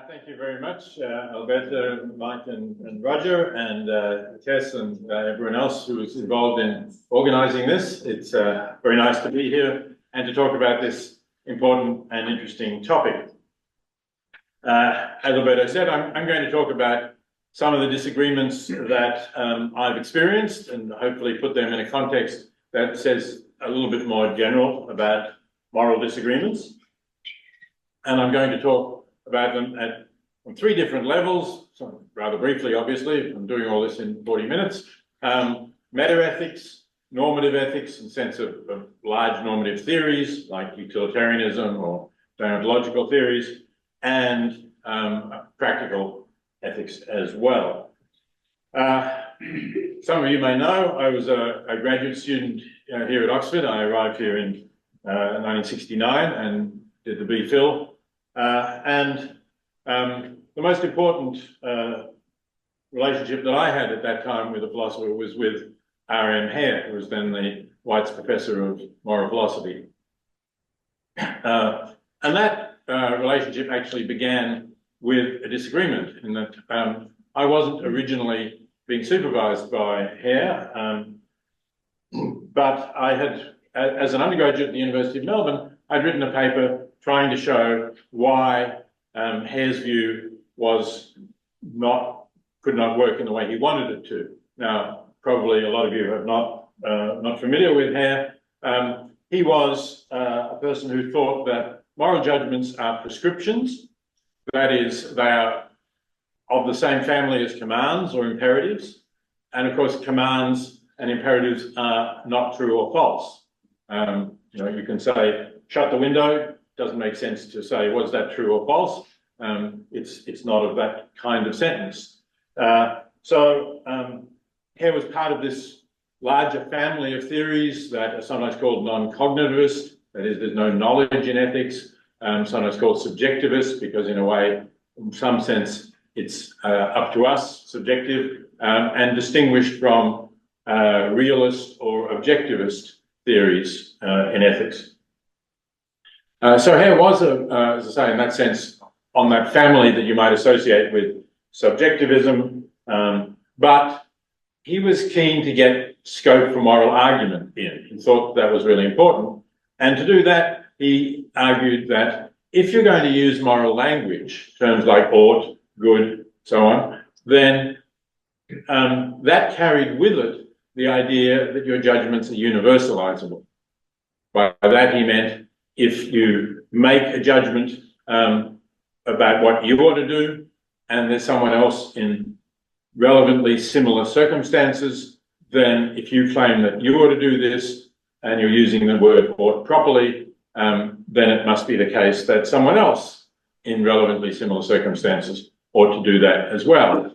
Thank you very much, Alberto, Mike, and Roger, and Tess, and everyone else who was involved in organising this. It's very nice to be here and to talk about this important and interesting topic. As Alberto said, I'm going to talk about some of the disagreements that I've experienced and hopefully put them in a context that says a little bit more general about moral disagreements. And I'm going to talk about them on three different levels, so rather briefly, obviously. I'm doing all this in 40 minutes. Metaethics, normative ethics in sense of large normative theories like utilitarianism or deontological theories, and practical ethics as well. Some of you may know I was a graduate student here at Oxford. I arrived here in 1969 and did the B.Phil. The most important relationship that I had at that time with a philosopher was with R.M. Hare, who was then the White's Professor of Moral Philosophy. And that relationship actually began with a disagreement in that I wasn't originally being supervised by Hare, but I had, as an undergraduate at the University of Melbourne, I'd written a paper trying to show why Hare's view could not work in the way he wanted it to. Now, probably a lot of you are not familiar with Hare. He was a person who thought that moral judgments are prescriptions. That is, they are of the same family as commands or imperatives. And of course, commands and imperatives are not true or false. You can say, shut the window. Doesn't make sense to say, was that true or false? It's not of that kind of sentence. So Hare was part of this larger family of theories that are sometimes called non-cognitivist. That is, there's no knowledge in ethics. Sometimes called subjectivist, because in a way, in some sense, it's up to us, subjective, and distinguished from realist or objectivist theories in ethics. So Hare was, as I say, in that sense, on that family that you might associate with subjectivism, but he was keen to get scope for moral argument in. He thought that was really important. And to do that, he argued that if you're going to use moral language, terms like ought, good, so on, then that carried with it the idea that your judgments are universalizable. By that he meant, if you make a judgment about what you ought to do, and there's someone else in relevantly similar circumstances, then if you claim that you ought to do this, and you're using the word ought properly, then it must be the case that someone else in relevantly similar circumstances ought to do that as well.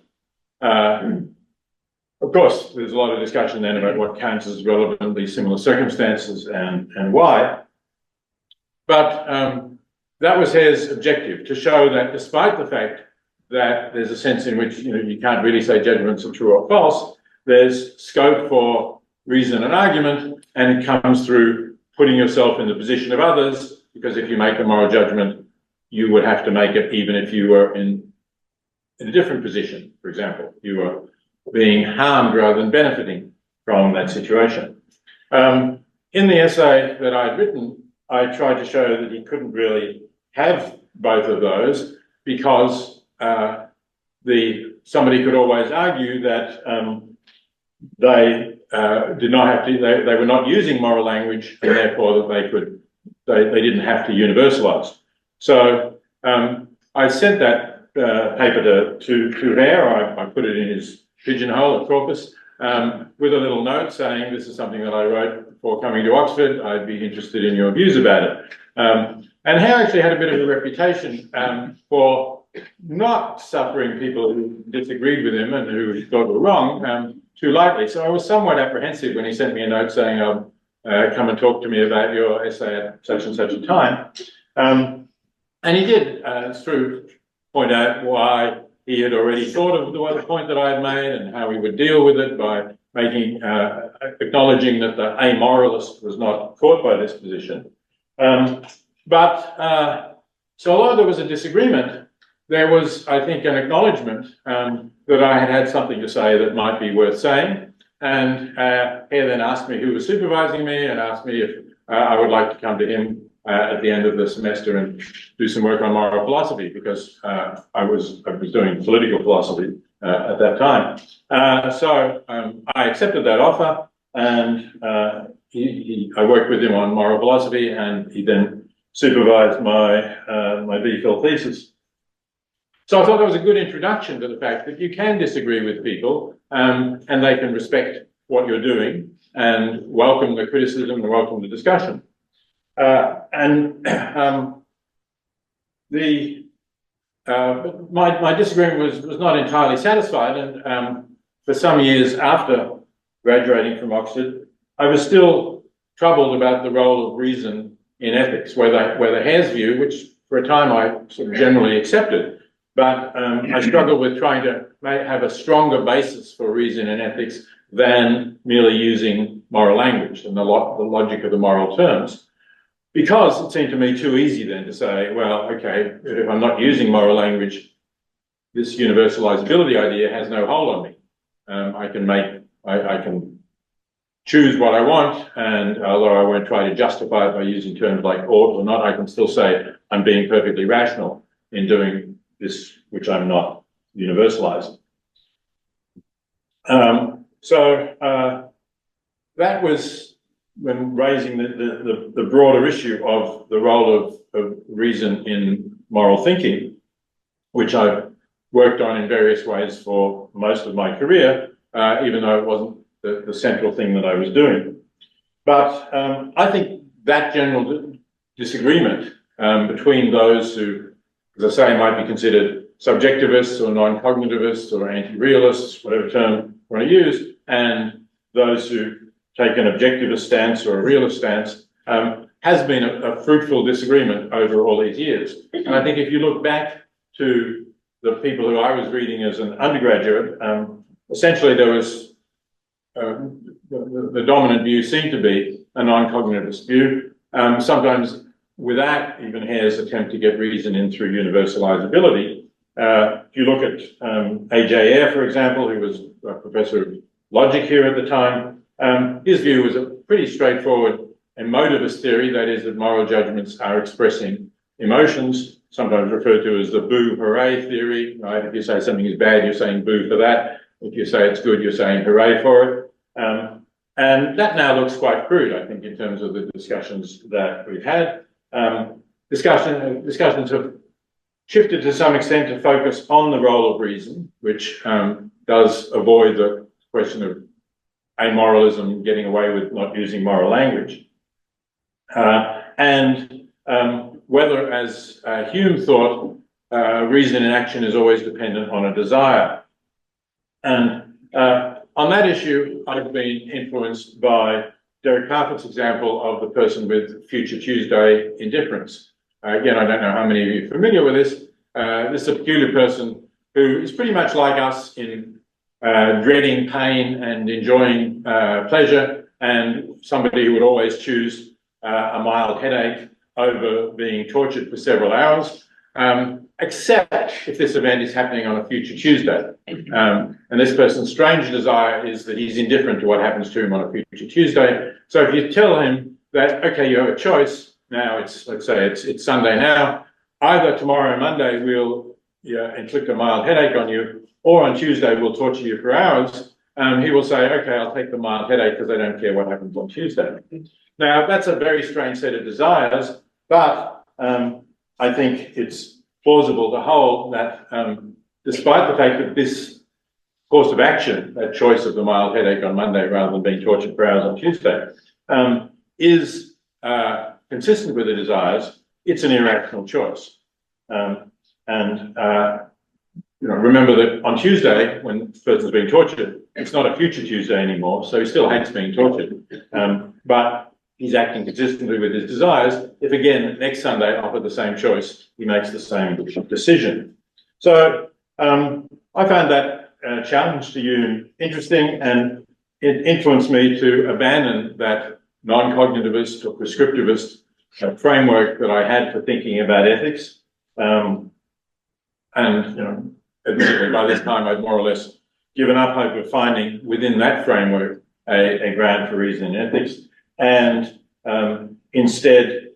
Of course, there's a lot of discussion then about what counts as relevantly similar circumstances and why. But that was Hare's objective, to show that despite the fact that there's a sense in which you can't really say judgments are true or false, there's scope for reason and argument, and it comes through putting yourself in the position of others, because if you make a moral judgment, you would have to make it even if you were in a different position. For example, you were being harmed rather than benefiting from that situation. In the essay that I'd written, I tried to show that he couldn't really have both of those, because somebody could always argue that they did not have to, they were not using moral language, and therefore that they didn't have to universalize. So I sent that paper to Hare. I put it in his pigeonhole at Corpus with a little note saying, this is something that I wrote before coming to Oxford. I'd be interested in your views about it. And Hare actually had a bit of a reputation for not suffering people who disagreed with him and who he thought were wrong too lightly. So I was somewhat apprehensive when he sent me a note saying, come and talk to me about your essay at such and such a time. And he did, point out why he had already thought of the point that I had made and how he would deal with it by acknowledging that the amoralist was not caught by this position. So although there was a disagreement, there was, I think, an acknowledgement that I had had something to say that might be worth saying. And he then asked me who was supervising me and asked me if I would like to come to him at the end of the semester and do some work on moral philosophy, because I was doing political philosophy at that time. So I accepted that offer, and I worked with him on moral philosophy, and he then supervised my my BPhil thesis. So I thought that was a good introduction to the fact that you can disagree with people, and they can respect what you're doing and welcome the criticism and welcome the discussion. My disagreement was not entirely satisfied, and for some years after graduating from Oxford, I was still troubled about the role of reason in ethics, whether Hare's view, which for a time I sort of generally accepted, but I struggled with trying to have a stronger basis for reason in ethics than merely using moral language and the logic of the moral terms. Because it seemed to me too easy then to say, well, okay, if I'm not using moral language, this universalizability idea has no hold on me. I can choose what I want, and although I won't try to justify it by using terms like ought or not, I can still say I'm being perfectly rational in doing this, which I'm not universalizing. That was when raising the broader issue of the role of reason in moral thinking, which I've worked on in various ways for most of my career, even though it wasn't the central thing that I was doing. But I think that general disagreement between those who, as I say, might be considered subjectivists or non-cognitivists or anti-realists, whatever term you want to use, and those who take an objectivist stance or a realist stance, has been a fruitful disagreement over all these years. And I think if you look back to the people who I was reading as an undergraduate, essentially there was the dominant view seemed to be a non-cognitivist view, sometimes without even Hare's attempt to get reason in through universalizability. If you look at A.J. Ayer, for example, who was a professor of logic here at the time, his view was a pretty straightforward emotivist theory, that is, that moral judgments are expressing emotions, sometimes referred to as the boo hooray theory, right? If you say something is bad, you're saying boo for that. If you say it's good, you're saying hooray for it. And that now looks quite crude, I think, in terms of the discussions that we've had. Discussions have shifted to some extent to focus on the role of reason, which does avoid the question of amoralism, getting away with not using moral language. And whether, as Hume thought, reason in action is always dependent on a desire. And on that issue, I've been influenced by Derek Parfit's example of the person with future Tuesday indifference. Again, I don't know how many of you are familiar with this. This is a peculiar person who is pretty much like us in dreading pain and enjoying pleasure, and somebody who would always choose a mild headache over being tortured for several hours, except if this event is happening on a future Tuesday. And this person's strange desire is that he's indifferent to what happens to him on a future Tuesday. So if you tell him that, okay, you have a choice, now let's say it's Sunday now, either tomorrow and Monday we'll inflict a mild headache on you, or on Tuesday we'll torture you for hours, he will say, okay, I'll take the mild headache because I don't care what happens on Tuesday. Now, that's a very strange set of desires, but I think it's plausible to hold that despite the fact that this course of action, that choice of the mild headache on Monday rather than being tortured for hours on Tuesday, is consistent with the desires, it's an irrational choice. Remember that on Tuesday, when the person's being tortured, it's not a future Tuesday anymore, so he still hates being tortured. But he's acting consistently with his desires. If again, next Sunday, offered the same choice, he makes the same decision. So I found that challenge to Hume interesting, and it influenced me to abandon that non-cognitivist or prescriptivist framework that I had for thinking about ethics. and, admittedly, by this time I'd more or less given up hope of finding within that framework a ground for reason in ethics, and instead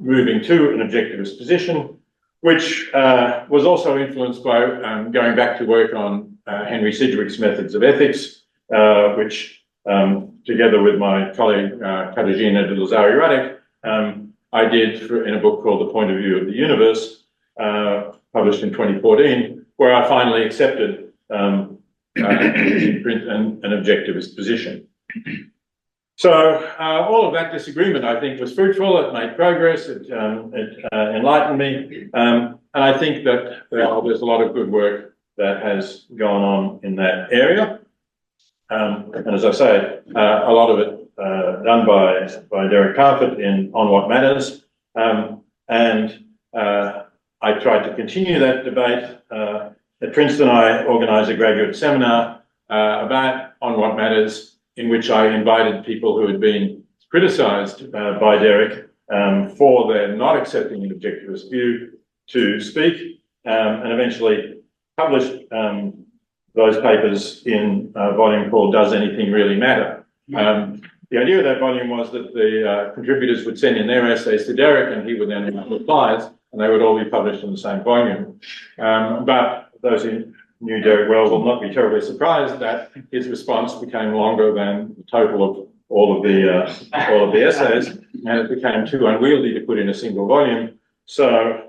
moving to an objectivist position, which was also influenced by going back to work on Henry Sidgwick's methods of ethics, which, together with my colleague Katarzyna Dylzari-Radek, I did in a book called The Point of View of the Universe, published in 2014, where I finally accepted in print an objectivist position. So all of that disagreement, I think, was fruitful. It made progress. It enlightened me, and I think that there's a lot of good work that has gone on in that area. And as I say, a lot of it done by Derek Parfit in On What Matters, and I tried to continue that debate. At Princeton, I organised a graduate seminar about On What Matters, in which I invited people who had been criticised by Derek for their not accepting an objectivist view to speak, and eventually published those papers in a volume called Does Anything Really Matter? The idea of that volume was that the contributors would send in their essays to Derek, and he would then write replies, and they would all be published in the same volume. But those who knew Derek well will not be terribly surprised that his response became longer than the total of all of the essays, and it became too unwieldy to put in a single volume. So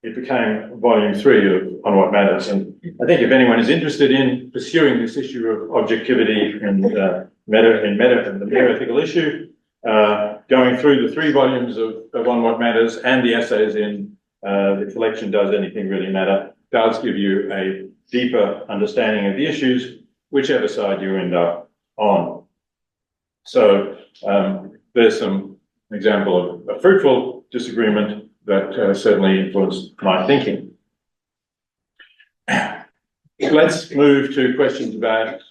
it became volume 3 of On What Matters. And I think if anyone is interested in pursuing this issue of objectivity and the metaethical issue, going through the 3 volumes of On What Matters and the essays in the collection Does Anything Really Matter does give you a deeper understanding of the issues, whichever side you end up on. So there's some example of a fruitful disagreement that certainly influenced my thinking. Let's move to questions about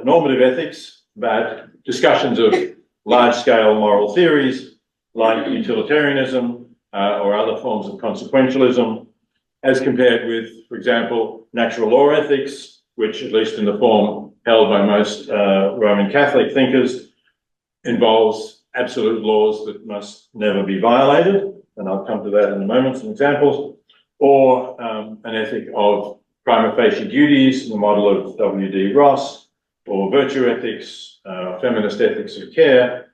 normative ethics, about discussions of large-scale moral theories like utilitarianism or other forms of consequentialism, as compared with, for example, natural law ethics, which, at least in the form held by most Roman Catholic thinkers, involves absolute laws that must never be violated, and I'll come to that in a moment, some examples, or an ethic of prima facie duties in the model of W.D. Ross, or virtue ethics, feminist ethics of care.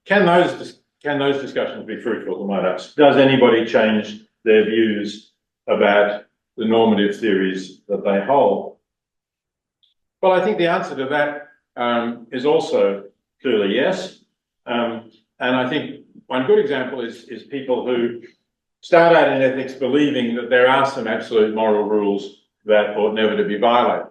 Can those discussions be fruitful, you might ask? Does anybody change their views about the normative theories that they hold? Well, I think the answer to that is also clearly yes. And I think one good example is people who start out in ethics believing that there are some absolute moral rules that ought never to be violated.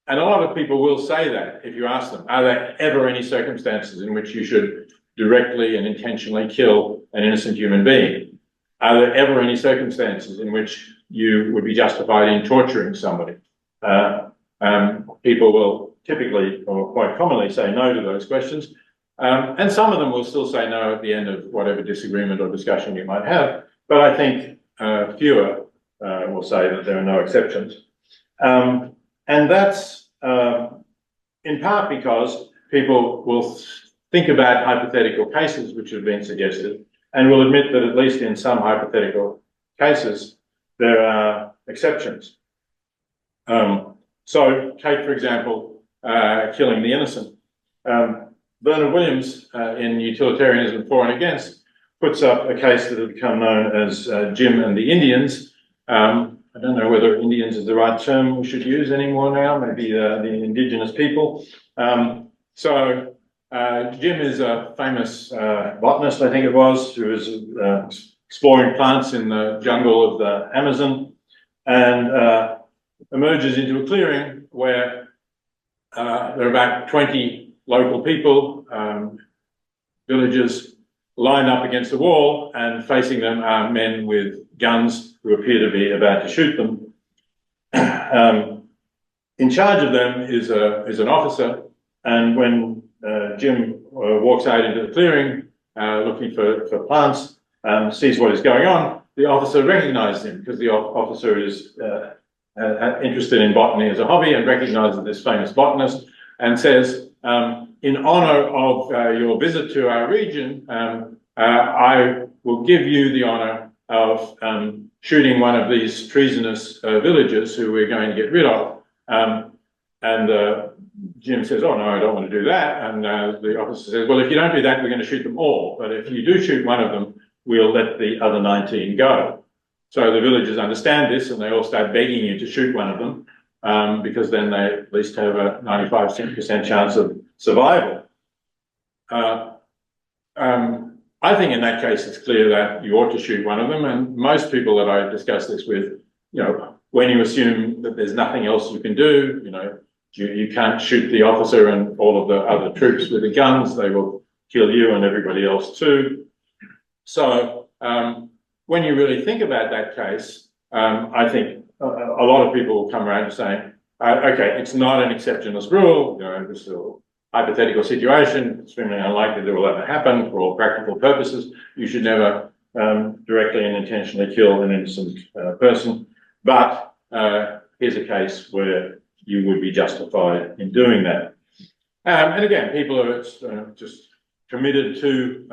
And a lot of people will say that if you ask them, are there ever any circumstances in which you should directly and intentionally kill an innocent human being? Are there ever any circumstances in which you would be justified in torturing somebody? People will typically or quite commonly say no to those questions. And some of them will still say no at the end of whatever disagreement or discussion you might have. But I think fewer will say that there are no exceptions. And that's in part because people will think about hypothetical cases which have been suggested and will admit that at least in some hypothetical cases, there are exceptions. So take, for example, killing the innocent. Bernard Williams in Utilitarianism For and Against puts up a case that has become known as Jim and the Indians. I don't know whether Indians is the right term we should use anymore now, maybe the indigenous people. So Jim is a famous botanist, I think it was, who was exploring plants in the jungle of the Amazon and emerges into a clearing where there are about 20 local people, villagers, lined up against a wall, and facing them are men with guns who appear to be about to shoot them. In charge of them is an officer, and when Jim walks out into the clearing looking for plants, sees what is going on, the officer recognises him because the officer is interested in botany as a hobby and recognises this famous botanist and says, in honour of your visit to our region, I will give you the honour of shooting one of these treasonous villagers who we're going to get rid of. Jim says, oh, no, I don't want to do that. And the officer says, well, if you don't do that, we're going to shoot them all. But if you do shoot one of them, we'll let the other 19 go. So the villagers understand this and they all start begging you to shoot one of them because then they at least have a 95% chance of survival. I think in that case, it's clear that you ought to shoot one of them. And most people that I discuss this with, when you assume that there's nothing else you can do, you can't shoot the officer and all of the other troops with the guns, they will kill you and everybody else too. So when you really think about that case, I think a lot of people will come around to saying, okay, it's not an exceptionless rule, this is a hypothetical situation, extremely unlikely that will ever happen for all practical purposes. You should never directly and intentionally kill an innocent person. But here's a case where you would be justified in doing that. And again, people are just committed to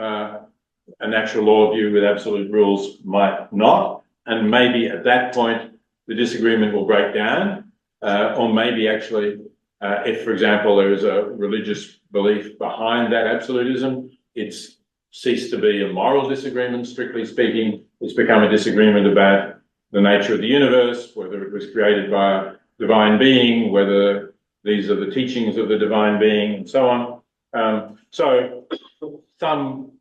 a natural law view with absolute rules might not. And maybe at that point, the disagreement will break down. Or maybe actually, if, for example, there is a religious belief behind that absolutism, it's ceased to be a moral disagreement, strictly speaking. It's become a disagreement about the nature of the universe, whether it was created by a divine being, whether these are the teachings of the divine being, and so on. So some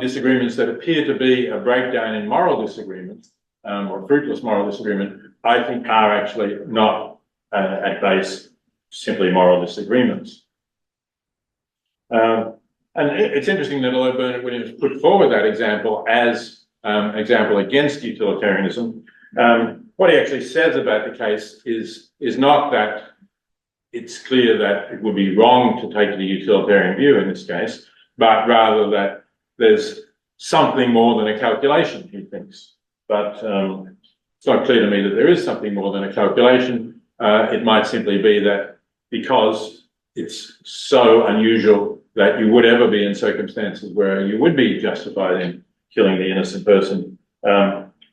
disagreements that appear to be a breakdown in moral disagreement, or fruitless moral disagreement, I think are actually not at base simply moral disagreements. And it's interesting that although Bernard Williams put forward that example as an example against utilitarianism, what he actually says about the case is not that it's clear that it would be wrong to take the utilitarian view in this case, but rather that there's something more than a calculation, he thinks. But it's not clear to me that there is something more than a calculation. It might simply be that because it's so unusual that you would ever be in circumstances where you would be justified in killing the innocent person,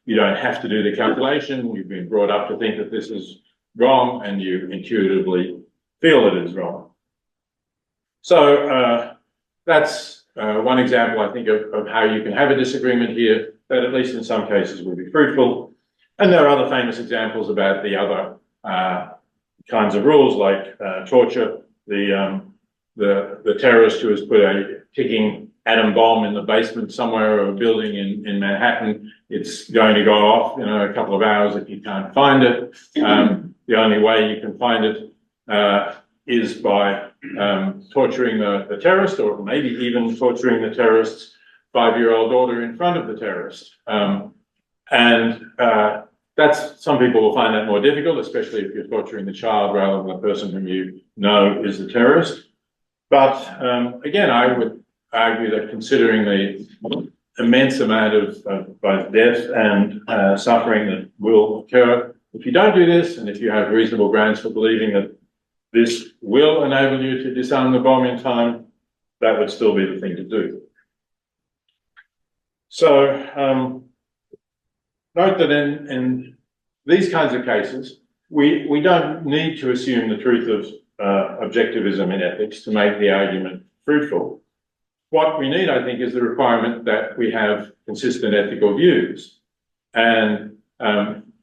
you don't have to do the calculation. You've been brought up to think that this is wrong and you intuitively feel it is wrong. So that's one example, I think, of how you can have a disagreement here that at least in some cases will be fruitful. And there are other famous examples about the other kinds of rules like torture. The terrorist who has put a ticking atom bomb in the basement somewhere of a building in Manhattan, it's going to go off in a couple of hours if you can't find it. The only way you can find it is by torturing the terrorist, or maybe even torturing the terrorist's 5-year-old daughter in front of the terrorist. That's, some people will find that more difficult, especially if you're torturing the child rather than the person whom you know is the terrorist. But again, I would argue that considering the immense amount of both death and suffering that will occur, if you don't do this, and if you have reasonable grounds for believing that this will enable you to disarm the bomb in time, that would still be the thing to do. So note that in these kinds of cases, we don't need to assume the truth of objectivism in ethics to make the argument fruitful. What we need, I think, is the requirement that we have consistent ethical views. And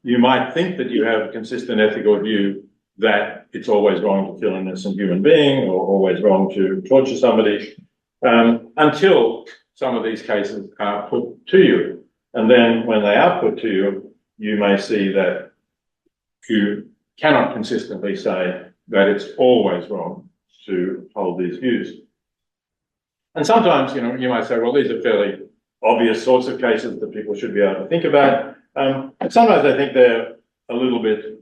you might think that you have a consistent ethical view that it's always wrong to kill an innocent human being or always wrong to torture somebody until some of these cases are put to you. And then when they are put to you, you may see that you cannot consistently say that it's always wrong to hold these views. And sometimes, you might say, well, these are fairly obvious sorts of cases that people should be able to think about. And sometimes I think they're a little bit,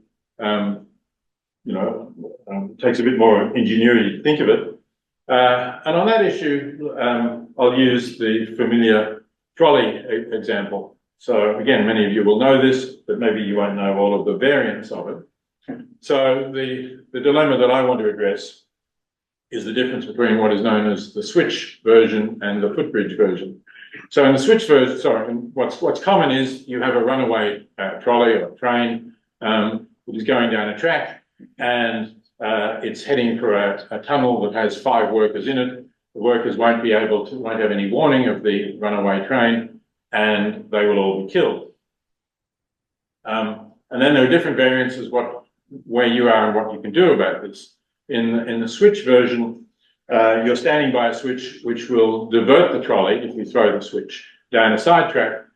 takes a bit more ingenuity to think of it. And on that issue, I'll use the familiar trolley example. So again, many of you will know this, but maybe you won't know all of the variants of it. So the dilemma that I want to address is the difference between what is known as the switch version and the footbridge version. So in the switch version, what's common is you have a runaway trolley or train which is going down a track, and it's heading for a tunnel that has 5 workers in it. The workers won't have any warning of the runaway train, and they will all be killed. And then there are different variances where you are and what you can do about this. In the switch version, you're standing by a switch which will divert the trolley if you throw the switch down a side track,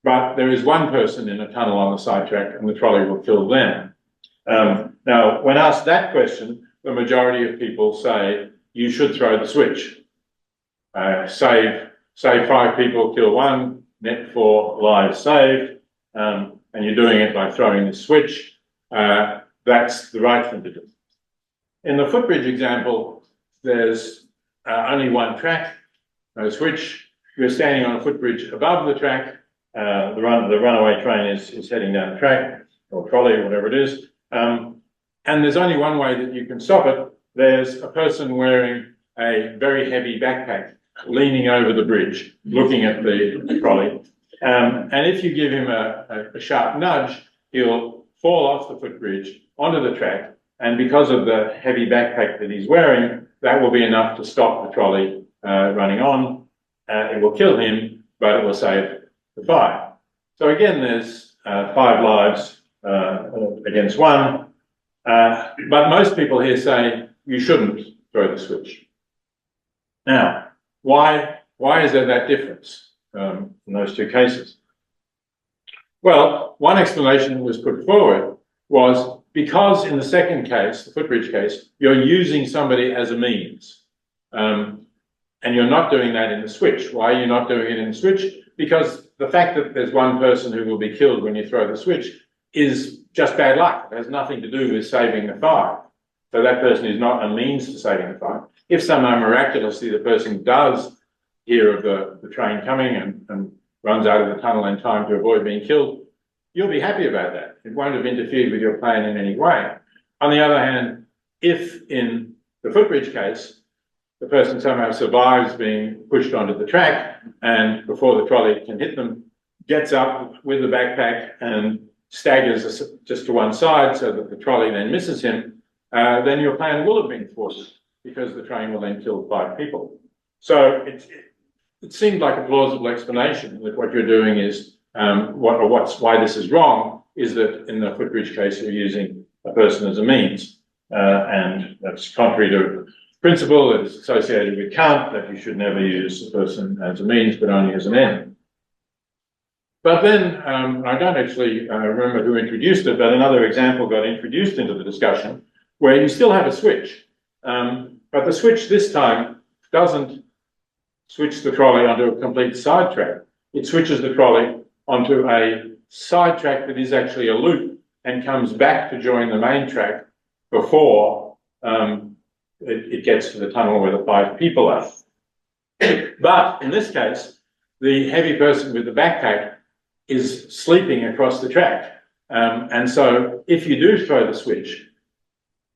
but there is one person in a tunnel on the side track and the trolley will kill them. Now, when asked that question, the majority of people say you should throw the switch. Save 5 people, kill 1, net 4 lives saved, and you're doing it by throwing the switch. That's the right thing to do. In the footbridge example, there's only one track, no switch. You're standing on a footbridge above the track. The runaway train is heading down the track, or trolley, or whatever it is. And there's only one way that you can stop it. There's a person wearing a very heavy backpack leaning over the bridge, looking at the trolley. And if you give him a sharp nudge, he'll fall off the footbridge onto the track. And because of the heavy backpack that he's wearing, that will be enough to stop the trolley running on. It will kill him, but it will save the 5. So again, there's 5 lives against 1. But most people here say you shouldn't throw the switch. Now, why is there that difference in those 2 cases? Well, one explanation that was put forward was because in the second case, the footbridge case, you're using somebody as a means. And you're not doing that in the switch. Why are you not doing it in the switch? Because the fact that there's one person who will be killed when you throw the switch is just bad luck. It has nothing to do with saving the 5. So that person is not a means to saving the 5. If somehow miraculously the person does hear of the train coming and runs out of the tunnel in time to avoid being killed, you'll be happy about that. It won't have interfered with your plan in any way. On the other hand, if in the footbridge case, the person somehow survives being pushed onto the track and before the trolley can hit them, gets up with the backpack and staggers just to one side so that the trolley then misses him, then your plan will have been thwarted because the train will then kill 5 people. So it seemed like a plausible explanation that what you're doing is, why this is wrong is that in the footbridge case, you're using a person as a means. And that's contrary to principle that is associated with Kant, that you should never use a person as a means, but only as an end. But then, I don't actually remember who introduced it, but another example got introduced into the discussion where you still have a switch. But the switch this time doesn't switch the trolley onto a complete side track. It switches the trolley onto a side track that is actually a loop and comes back to join the main track before it gets to the tunnel where the 5 people are. But in this case, the heavy person with the backpack is sleeping across the track. And so if you do throw the switch,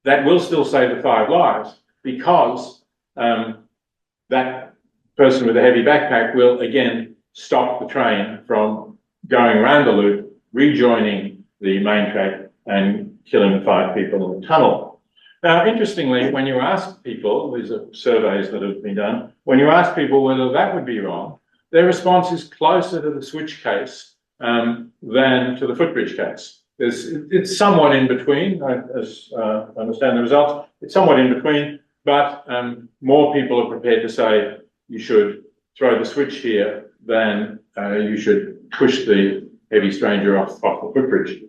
that will still save the 5 lives because that person with the heavy backpack will again stop the train from going around the loop, rejoining the main track and killing the 5 people in the tunnel. Now, interestingly, when you ask people, these are surveys that have been done, when you ask people whether that would be wrong, their response is closer to the switch case than to the footbridge case. It's somewhat in between, as I understand the results. It's somewhat in between, but more people are prepared to say you should throw the switch here than you should push the heavy stranger off the footbridge.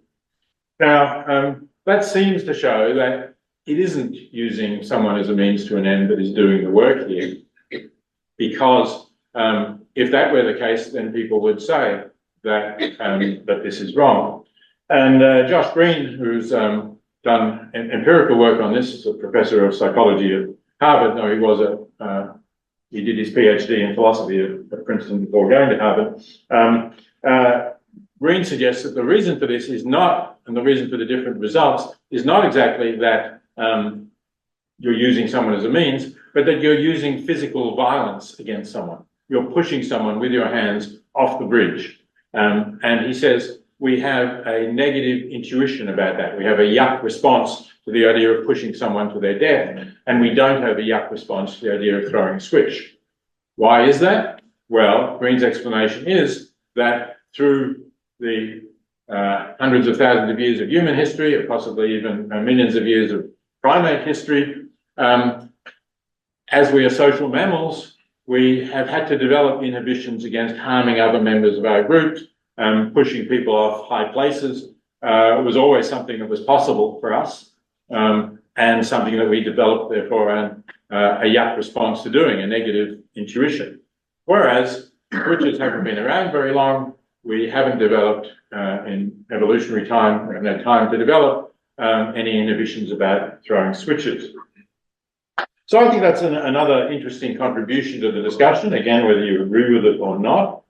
Now, that seems to show that it isn't using someone as a means to an end that is doing the work here, because if that were the case, then people would say that that this is wrong. And Josh Green, who's done empirical work on this, is a professor of psychology at Harvard. No, he did his PhD in philosophy at Princeton before going to Harvard. Green suggests that the reason for this is not, and the reason for the different results is not exactly that you're using someone as a means, but that you're using physical violence against someone. You're pushing someone with your hands off the bridge. And he says, we have a negative intuition about that. We have a yuck response to the idea of pushing someone to their death, and we don't have a yuck response to the idea of throwing a switch. Why is that? Well, Green's explanation is that through the hundreds of thousands of years of human history, or possibly even millions of years of primate history, as we are social mammals, we have had to develop inhibitions against harming other members of our group. Pushing people off high places was always something that was possible for us, and something that we developed, therefore, a yuck response to doing, a negative intuition. Whereas switches haven't been around very long, we haven't developed in evolutionary time, we haven't had time to develop any inhibitions about throwing switches. So I think that's another interesting contribution to the discussion, again, whether you agree with it or not.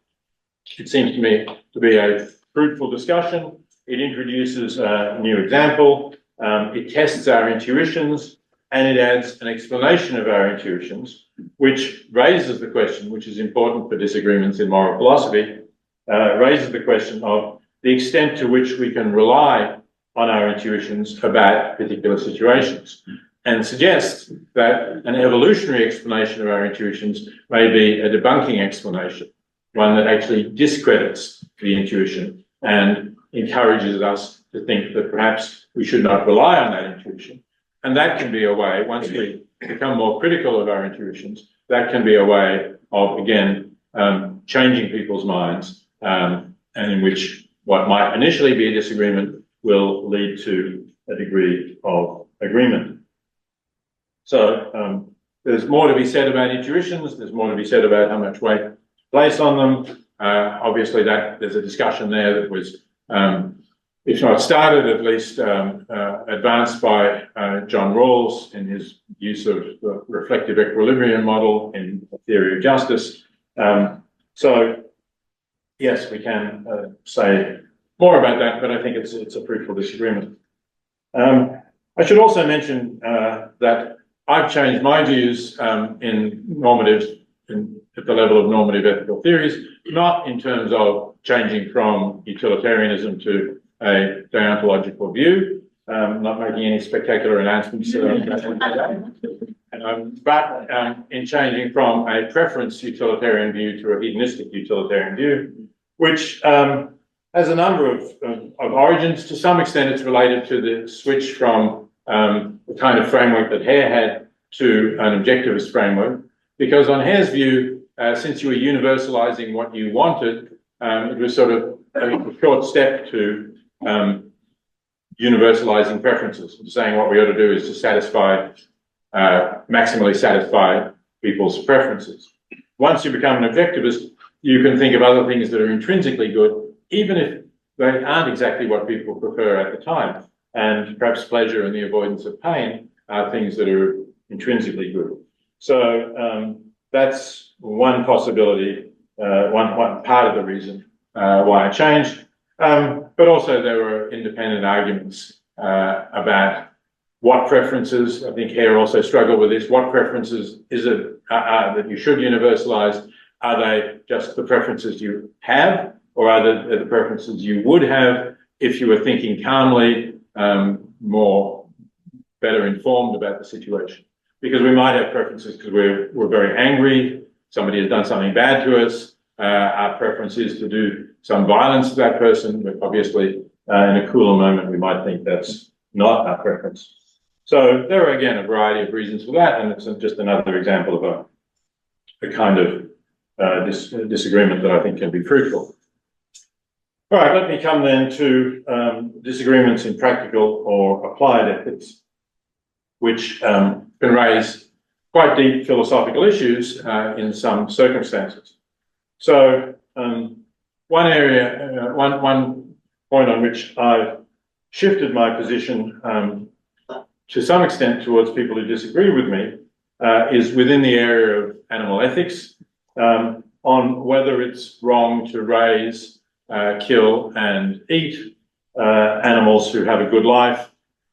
It seems to me to be a fruitful discussion. It introduces a new example, it tests our intuitions, and it adds an explanation of our intuitions, which raises the question, which is important for disagreements in moral philosophy, raises the question of the extent to which we can rely on our intuitions about particular situations, and suggests that an evolutionary explanation of our intuitions may be a debunking explanation, one that actually discredits the intuition and encourages us to think that perhaps we should not rely on that intuition. And that can be a way, once we become more critical of our intuitions, that can be a way of, again, changing people's minds, and in which what might initially be a disagreement will lead to a degree of agreement. So there's more to be said about intuitions, there's more to be said about how much weight to place on them. Obviously there's a discussion there that was, if not started, at least advanced by John Rawls in his use of the reflective equilibrium model in the theory of justice. So yes, we can say more about that, but I think it's a fruitful disagreement. I should also mention that I've changed my views in normative, at the level of normative ethical theories, not in terms of changing from utilitarianism to a deontological view, not making any spectacular announcements, but in changing from a preference utilitarian view to a hedonistic utilitarian view, which has a number of origins. To some extent, it's related to the switch from the kind of framework that Hare had to an objectivist framework, because on Hare's view, since you were universalizing what you wanted, it was sort of a short step to universalizing preferences, saying what we ought to do is to satisfy, maximally satisfy people's preferences. Once you become an objectivist, you can think of other things that are intrinsically good, even if they aren't exactly what people prefer at the time. And perhaps pleasure and the avoidance of pain are things that are intrinsically good. So that's one possibility, one part of the reason why I changed. But also there were independent arguments about what preferences. I think Hare also struggled with this. What preferences is it that you should universalize? Are they just the preferences you have, or are they the preferences you would have if you were thinking calmly, more better informed about the situation? Because we might have preferences because we're very angry, somebody has done something bad to us, our preference is to do some violence to that person, but obviously in a cooler moment we might think that's not our preference. So there are, again, a variety of reasons for that, and it's just another example of a kind of disagreement that I think can be fruitful. All right, let me come then to disagreements in practical or applied ethics, which can raise quite deep philosophical issues in some circumstances. So one area, one point on which I've shifted my position to some extent towards people who disagree with me is within the area of animal ethics, on whether it's wrong to raise kill and eat animals who have a good life,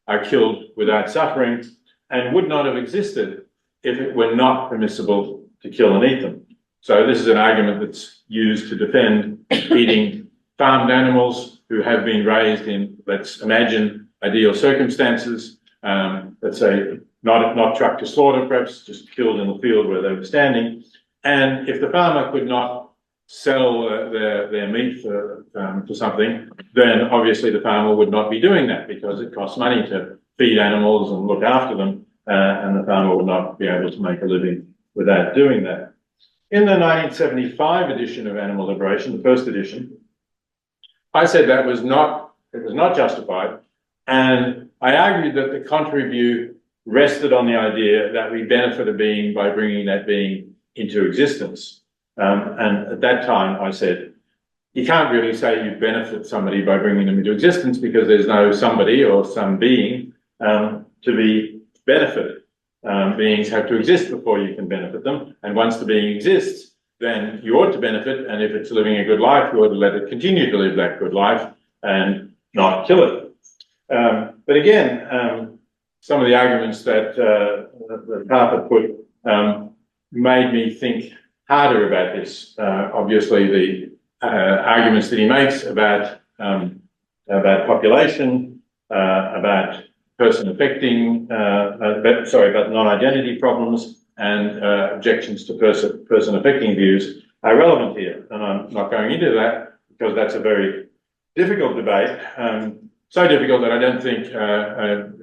are killed without suffering, and would not have existed if it were not permissible to kill and eat them. So this is an argument that's used to defend eating farmed animals who have been raised in, let's imagine, ideal circumstances, let's say not trucked to slaughter, perhaps just killed in the field where they were standing. And if the farmer could not sell their meat for something, then obviously the farmer would not be doing that because it costs money to feed animals and look after them, and the farmer would not be able to make a living without doing that. In the 1975 edition of Animal Liberation, the first edition, I said that it was not justified, and I argued that the contrary view rested on the idea that we benefit a being by bringing that being into existence. And at that time, I said, you can't really say you benefit somebody by bringing them into existence because there's no somebody or some being to be benefited. Beings have to exist before you can benefit them. And once the being exists, then you ought to benefit. And if it's living a good life, you ought to let it continue to live that good life and not kill it. But again, some of the arguments that Harper put made me think harder about this. Obviously, the arguments that he makes about population, about person affecting, about non-identity problems and objections to person affecting views are relevant here. And I'm not going into that because that's a very difficult debate. So difficult that I don't think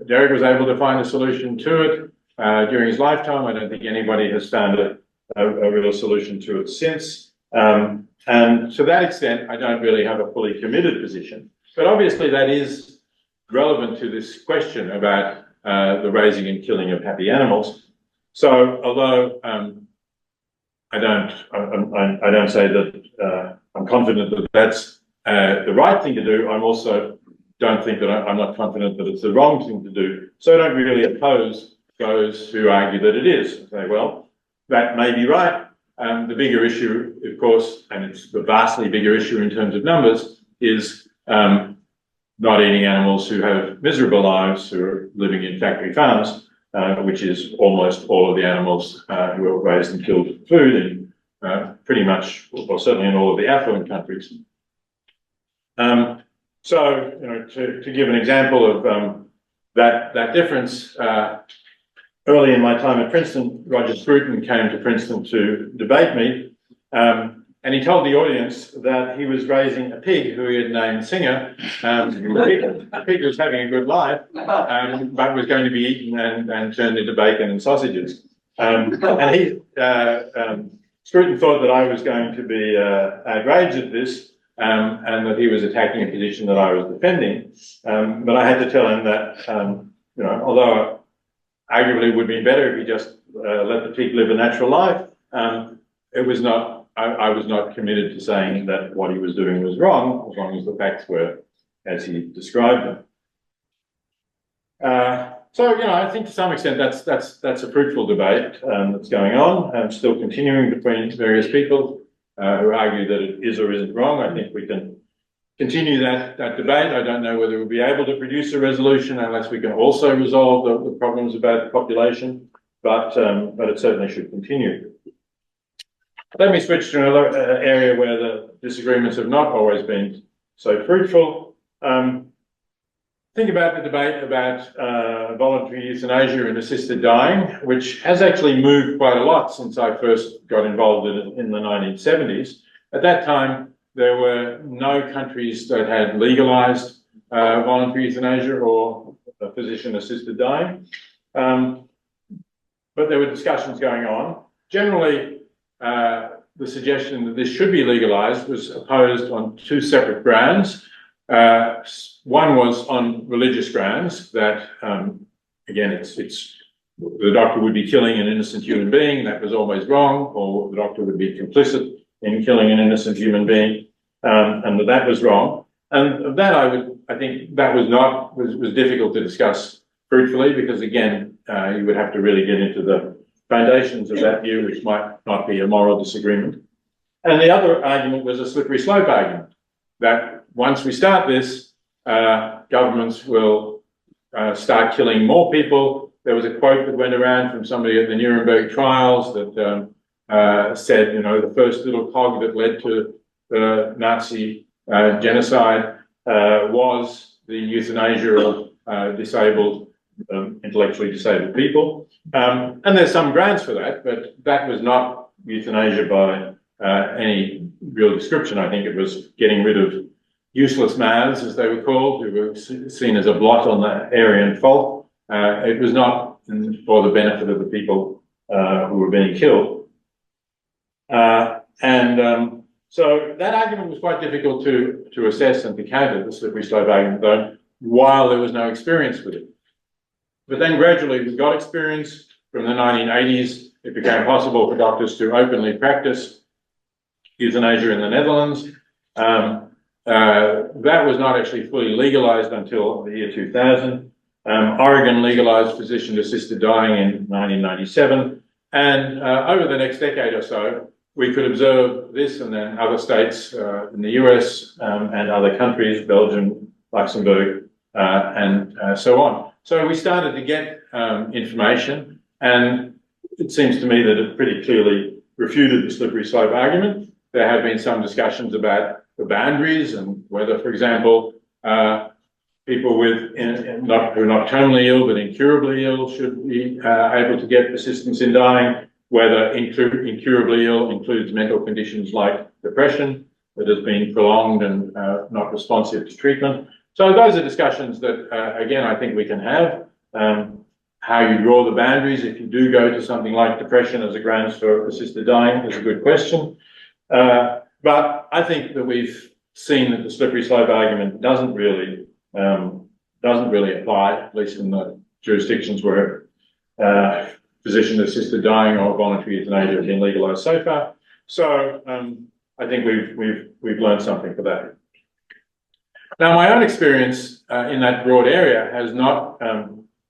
Derek was able to find a solution to it during his lifetime. I don't think anybody has found a real solution to it since. And to that extent, I don't really have a fully committed position. But obviously that is relevant to this question about the raising and killing of happy animals. So although I don't say that I'm confident that that's the right thing to do, I'm also don't think that I'm not confident that it's the wrong thing to do. So I don't really oppose those who argue that it is. I say, well, that may be right. The bigger issue, of course, and it's the vastly bigger issue in terms of numbers, is not eating animals who have miserable lives, who are living in factory farms, which is almost all of the animals who are raised and killed for food in pretty much, or certainly in all of the affluent countries. So, you know, to give an example of that difference, early in my time at Princeton, Roger Scruton came to Princeton to debate me, and he told the audience that he was raising a pig who he had named Singer. The pig was having a good life, but was going to be eaten and turned into bacon and sausages. And Scruton thought that I was going to be outraged at this, and that he was attacking a position that I was defending. But I had to tell him that, you know, although arguably it would be better if he just let the pig live a natural life, it was not. I was not committed to saying that what he was doing was wrong, as long as the facts were as he described them. So, you know, I think to some extent that's a fruitful debate that's going on, still continuing between various people who argue that it is or isn't wrong. I think we can continue that debate. I don't know whether we'll be able to produce a resolution unless we can also resolve the problems about the population, but it certainly should continue. Let me switch to another area where the disagreements have not always been so fruitful. Think about the debate about voluntary euthanasia and assisted dying, which has actually moved quite a lot since I first got involved in it in the 1970s. At that time, there were no countries that had legalized voluntary euthanasia or physician-assisted dying, but there were discussions going on. Generally, the suggestion that this should be legalized was opposed on two separate grounds. One was on religious grounds that, again, it's the doctor would be killing an innocent human being, that was always wrong, or the doctor would be complicit in killing an innocent human being, and that was wrong. And that I think that was difficult to discuss fruitfully, because again, you would have to really get into the foundations of that view, which might not be a moral disagreement. And the other argument was a slippery slope argument. that once we start this, governments will start killing more people. There was a quote that went around from somebody at the Nuremberg trials that said, you know, the first little cog that led to the Nazi genocide was the euthanasia of disabled, intellectually disabled people. And there's some grounds for that, but that was not euthanasia by any real description. I think it was getting rid of useless mouths, as they were called, who were seen as a blot on the Aryan fault. It was not for the benefit of the people who were being killed. So that argument was quite difficult to assess and to counter, the slippery slope argument, though, while there was no experience with it. But then gradually we got experience. From the 1980s, it became possible for doctors to openly practice euthanasia in the Netherlands. That was not actually fully legalized until the year 2000. Oregon legalized physician-assisted dying in 1997. And over the next decade or so, we could observe this, and then other states in the US and other countries, Belgium, Luxembourg, and so on. So we started to get information, and it seems to me that it pretty clearly refuted the slippery slope argument. There have been some discussions about the boundaries and whether, for example, people with who are not terminally ill but incurably ill should be able to get assistance in dying, whether incurably ill includes mental conditions like depression that has been prolonged and not responsive to treatment. So those are discussions that, again, I think we can have. How you draw the boundaries if you do go to something like depression as a grounds for assisted dying is a good question. But I think that we've seen that the slippery slope argument doesn't really apply, at least in the jurisdictions where physician-assisted dying or voluntary euthanasia have been legalised so far. So I think we've learned something for that. Now, my own experience in that broad area has not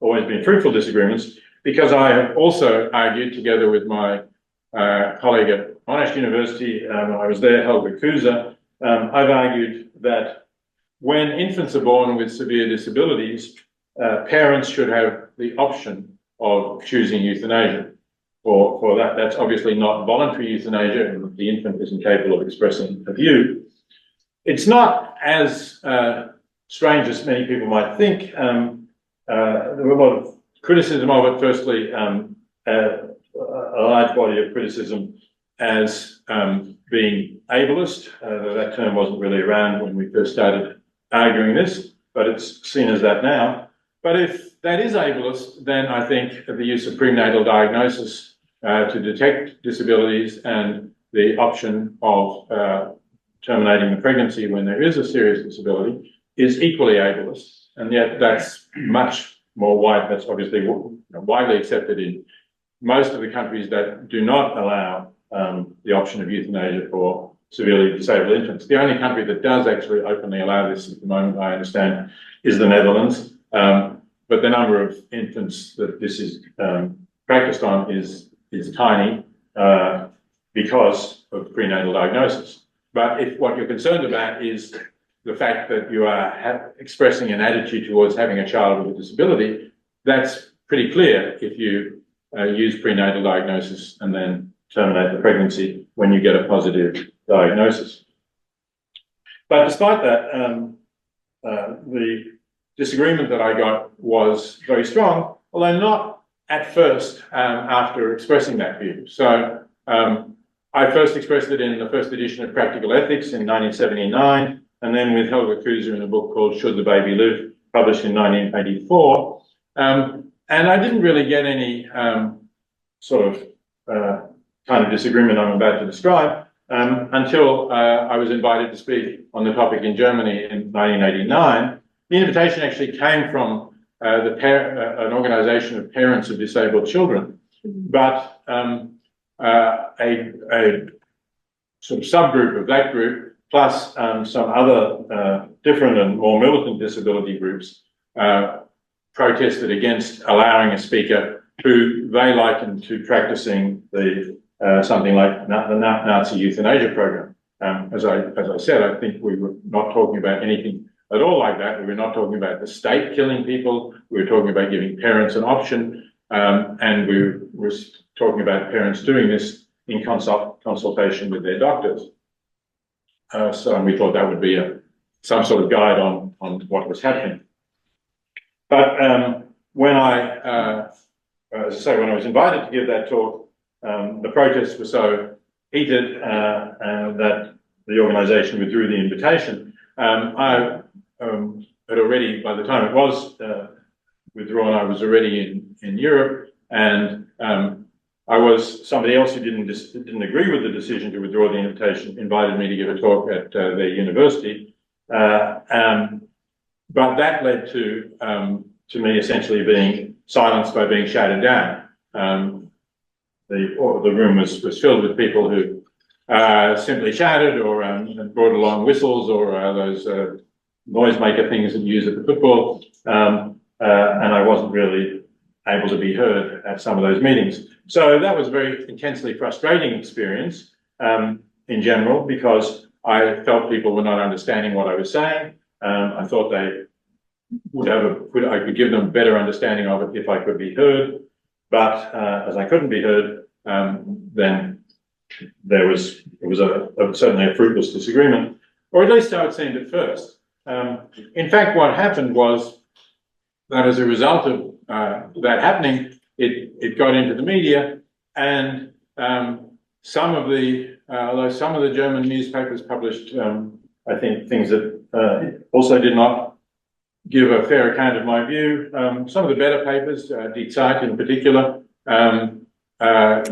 always been fruitful disagreements, because I have also argued together with my colleague at Monash University, I was there, Helga Kuza. I've argued that when infants are born with severe disabilities, parents should have the option of choosing euthanasia. For that, that's obviously not voluntary euthanasia, and the infant isn't capable of expressing a view. It's not as strange as many people might think. There were a lot of criticism of it. Firstly, a large body of criticism as being ableist. That term wasn't really around when we first started arguing this, but it's seen as that now. But if that is ableist, then I think the use of prenatal diagnosis to detect disabilities and the option of terminating the pregnancy when there is a serious disability is equally ableist. And yet that's much more that's obviously widely accepted in most of the countries that do not allow the option of euthanasia for severely disabled infants. The only country that does actually openly allow this at the moment, I understand, is the Netherlands. But the number of infants that this is practiced on is tiny because of prenatal diagnosis. But if what you're concerned about is the fact that you are expressing an attitude towards having a child with a disability, that's pretty clear if you use prenatal diagnosis and then terminate the pregnancy when you get a positive diagnosis. But despite that, the disagreement that I got was very strong, although not at first after expressing that view. So I first expressed it in the first edition of Practical Ethics in 1979, and then with Helga Kuza in a book called Should the Baby Live, published in 1984. And I didn't really get any sort of kind of disagreement I'm about to describe until I was invited to speak on the topic in Germany in 1989. The invitation actually came from an organization of parents of disabled children, but a sort of subgroup of that group, plus some other different and more militant disability groups, protested against allowing a speaker who they likened to practicing the something like the Nazi euthanasia program. As I said, I think we were not talking about anything at all like that. We were not talking about the state killing people. We were talking about giving parents an option, and we were talking about parents doing this in consultation with their doctors. And we thought that would be some sort of guide on what was happening. But when I was invited to give that talk, the protests were so heated that the organisation withdrew the invitation. I had already, by the time it was withdrawn, I was already in Europe, and somebody else who didn't agree with the decision to withdraw the invitation invited me to give a talk at their university, but that led to me essentially being silenced by being shouted down. The room was filled with people who simply shouted or brought along whistles or those noisemaker things that you use at the football, and I wasn't really able to be heard at some of those meetings. So that was a very intensely frustrating experience in general, because I felt people were not understanding what I was saying. I thought they I could give them a better understanding of it if I could be heard, but as I couldn't be heard, then it was certainly a fruitless disagreement, or at least so it seemed at first. In fact, what happened was that as a result of that happening, it got into the media, and some of the German newspapers published, I think, things that also did not give a fair account of my view. Some of the better papers, Die Zeit in particular,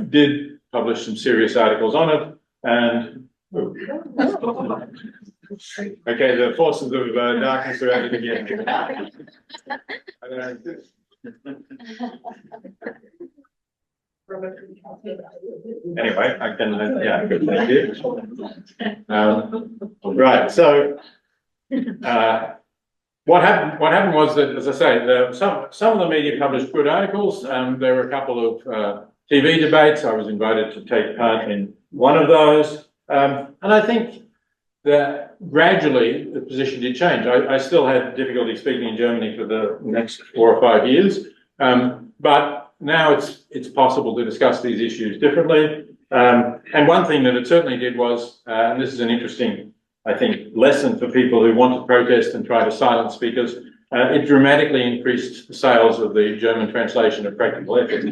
did publish some serious articles on it, and okay, the forces of darkness are at it again. Anyway, I can, yeah, good, thank you. Right, so what happened was that, as I say, some of the media published good articles. There were a couple of TV debates. I was invited to take part in one of those, and I think that gradually the position did change. I still had difficulty speaking in Germany for the next 4 or 5 years, but now it's possible to discuss these issues differently. And one thing that it certainly did was, and this is an interesting, I think, lesson for people who want to protest and try to silence speakers, it dramatically increased the sales of the German translation of Practical Ethics,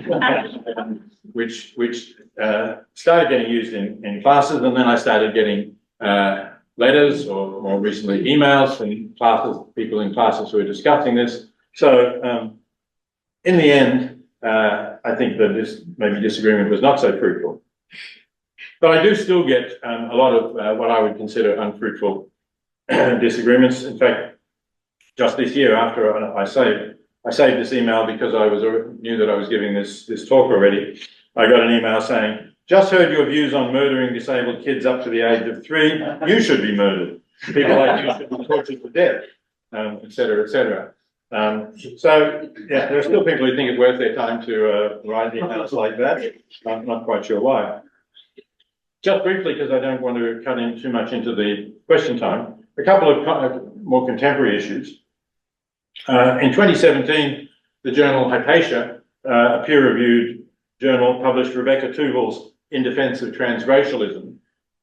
which started getting used in classes, and then I started getting letters, or more recently emails from people in classes who are discussing this. So in the end, I think that this maybe disagreement was not so fruitful. But I do still get a lot of what I would consider unfruitful disagreements. In fact, just this year, after I saved this email because I knew that I was giving this talk already, I got an email saying, "Just heard your views on murdering disabled kids up to the age of 3. You should be murdered. People like you should be tortured to death," et cetera, et cetera. So, yeah, there are still people who think it's worth their time to write emails like that. I'm not quite sure why. Just briefly, because I don't want to cut in too much into the question time, a couple of more contemporary issues. In 2017, the journal Hypatia, a peer-reviewed journal, published Rebecca Tuvel's In Defense of Transracialism,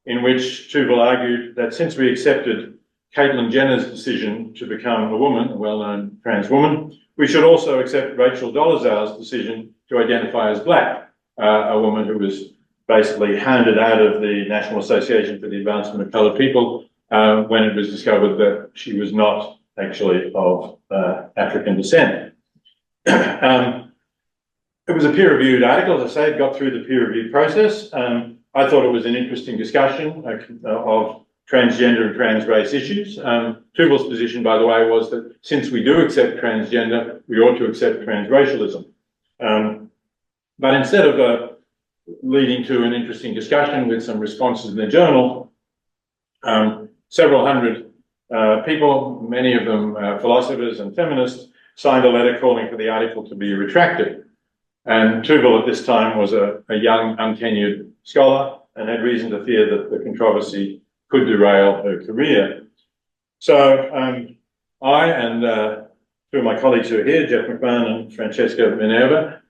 in which Tuvel argued that since we accepted Caitlyn Jenner's decision to become a woman, a well-known trans woman, we should also accept Rachel Dolezal's decision to identify as black, a woman who was basically hounded out of the National Association for the Advancement of Coloured People when it was discovered that she was not actually of African descent. It was a peer-reviewed article, as I say, it got through the peer-review process. I thought it was an interesting discussion of transgender and trans-race issues. Tuvel's position, by the way, was that since we do accept transgender, we ought to accept transracialism. But instead of leading to an interesting discussion with some responses in the journal, several hundred people, many of them philosophers and feminists, signed a letter calling for the article to be retracted. And Tuvel at this time was a young, untenured scholar and had reason to fear that the controversy could derail her career. So I and two of my colleagues who are here, Jeff McMahon and Francesca Minerva,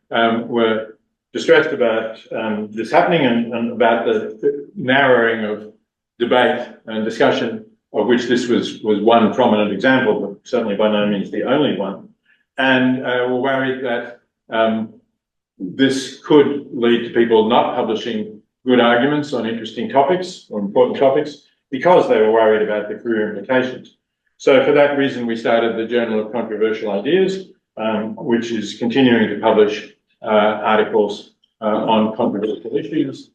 were distressed about this happening and about the narrowing of debate and discussion, of which this was one prominent example, but certainly by no means the only one. And were worried that this could lead to people not publishing good arguments on interesting topics or important topics because they were worried about the career implications. So for that reason, we started the Journal of Controversial Ideas, which is continuing to publish articles on controversial issues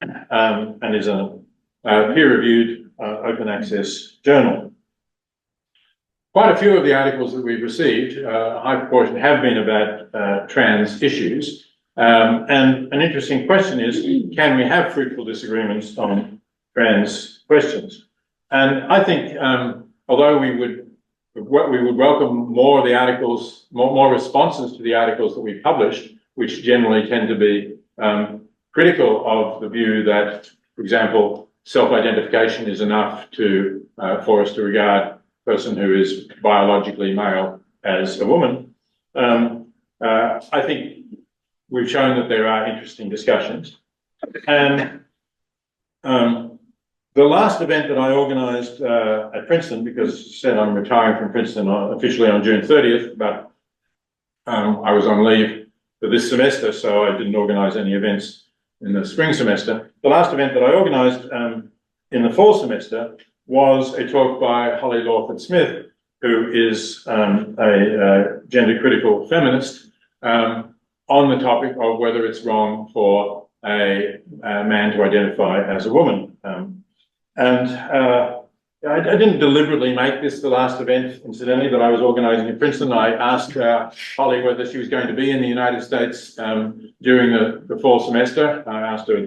and is a peer-reviewed open access journal. Quite a few of the articles that we've received, a high proportion, have been about trans issues. And an interesting question is, can we have fruitful disagreements on trans questions? And I think, although we would welcome more of the articles, more responses to the articles that we published, which generally tend to be critical of the view that, for example, self-identification is enough to for us to regard a person who is biologically male as a woman. I think we've shown that there are interesting discussions. And the last event that I organised at Princeton, because as I said, I'm retiring from Princeton officially on June 30th, but I was on leave for this semester, so I didn't organise any events in the spring semester. The last event that I organised in the fall semester was a talk by Holly Lawford-Smith, who is a gender-critical feminist, on the topic of whether it's wrong for a man to identify as a woman. I didn't deliberately make this the last event, incidentally, that I was organising in Princeton. I asked Holly whether she was going to be in the United States during the fall semester. I asked her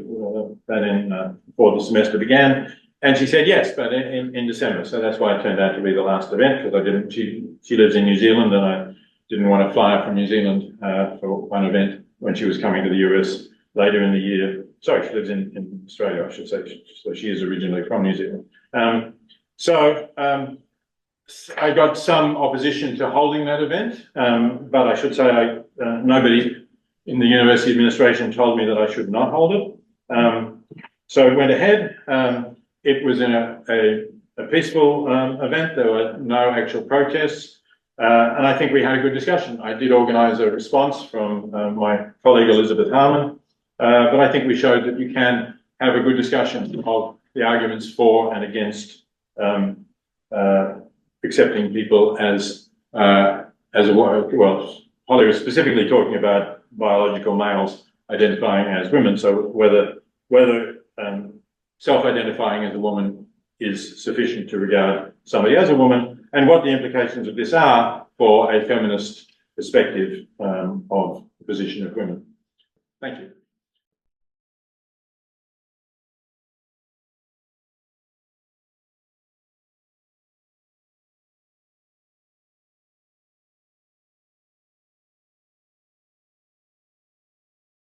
that before the semester began, and she said yes, but in December. So that's why it turned out to be the last event, because I didn't. She lives in New Zealand, and I didn't want to fly from New Zealand for one event when she was coming to the US later in the year. Sorry, she lives in Australia, I should say. So she is originally from New Zealand. I got some opposition to holding that event, but I should say nobody in the university administration told me that I should not hold it. So it went ahead. It was in a peaceful event. There were no actual protests. And I think we had a good discussion. I did organise a response from my colleague Elizabeth Harmon, but I think we showed that you can have a good discussion of the arguments for and against accepting people as a well, Holly was specifically talking about biological males identifying as women. So whether self-identifying as a woman is sufficient to regard somebody as a woman, and what the implications of this are for a feminist perspective of the position of women. Thank you.